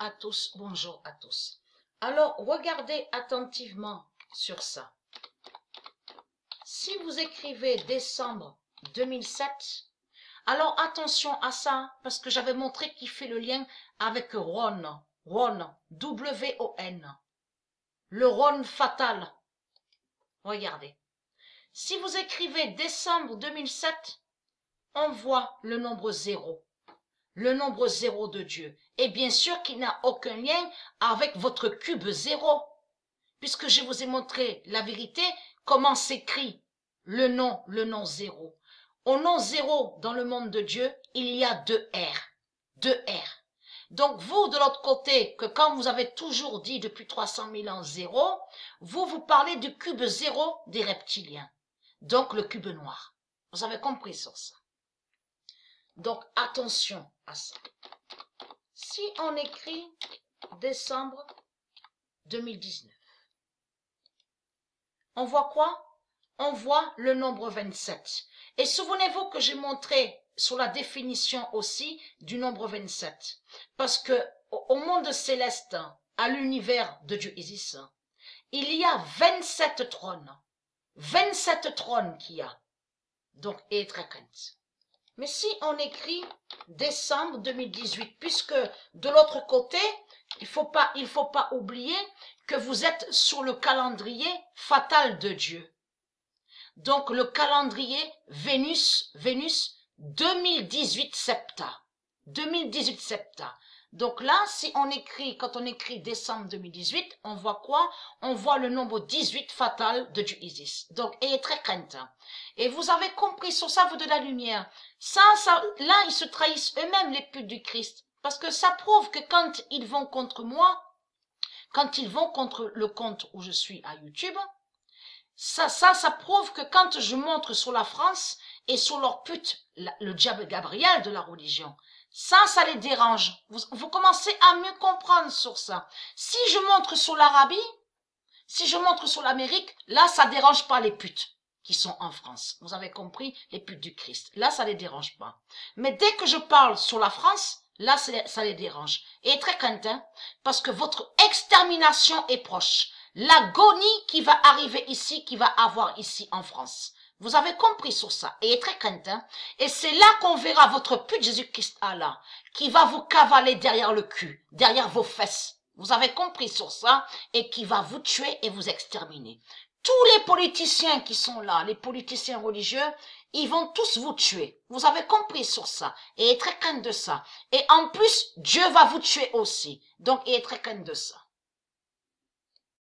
à tous, bonjour à tous. Alors, regardez attentivement sur ça. Si vous écrivez décembre 2007, alors attention à ça, parce que j'avais montré qu'il fait le lien avec Ron, W-O-N, le Ron fatal. Regardez. Si vous écrivez décembre 2007, on voit le nombre 0. Le nombre 0 de Dieu. Et bien sûr qu'il n'a aucun lien avec votre cube 0. Puisque je vous ai montré la vérité, comment s'écrit le nom 0. Au nom 0 dans le monde de Dieu, il y a 2 R. 2 R. Donc vous, de l'autre côté, que quand vous avez toujours dit depuis 300 000 ans 0, vous parlez du cube 0 des reptiliens. Donc le cube noir. Vous avez compris sur ça. Donc attention à ça. Si on écrit décembre 2019, on voit quoi? On voit le nombre 27. Et souvenez-vous que j'ai montré sur la définition aussi du nombre 27. Parce que au monde céleste, à l'univers de Dieu Isis, il y a 27 trônes. 27 trônes qu'il y a. Donc, et très crainte. Mais si on écrit décembre 2018, puisque de l'autre côté, il faut pas oublier que vous êtes sur le calendrier fatal de Dieu. Donc le calendrier Vénus 2018 septa. 2018 septa. Donc là, si on écrit, quand on écrit décembre 2018, on voit quoi? On voit le nombre 18 fatal de Dieu Isis. Donc, et très crainte. Et vous avez compris sur ça, vous de la lumière. Ça, là, ils se trahissent eux-mêmes, les putes du Christ. Parce que ça prouve que quand ils vont contre moi, quand ils vont contre le compte où je suis à YouTube, ça prouve que quand je montre sur la France et sur leur pute, le diable Gabriel de la religion, ça les dérange. Vous commencez à mieux comprendre sur ça. Si je montre sur l'Arabie, si je montre sur l'Amérique, là, ça dérange pas les putes qui sont en France. Vous avez compris? Les putes du Christ. Là, ça les dérange pas. Mais dès que je parle sur la France, là, ça les dérange. Et très crainte, hein, parce que votre extermination est proche. L'agonie qui va arriver ici, qui va avoir ici en France. Vous avez compris sur ça. Et très crainte, hein. Et c'est là qu'on verra votre pute Jésus-Christ Allah, qui va vous cavaler derrière le cul, derrière vos fesses. Vous avez compris sur ça, et qui va vous tuer et vous exterminer. Tous les politiciens qui sont là, les politiciens religieux, ils vont tous vous tuer. Vous avez compris sur ça. Et très crainte de ça. Et en plus, Dieu va vous tuer aussi. Donc, et très crainte de ça.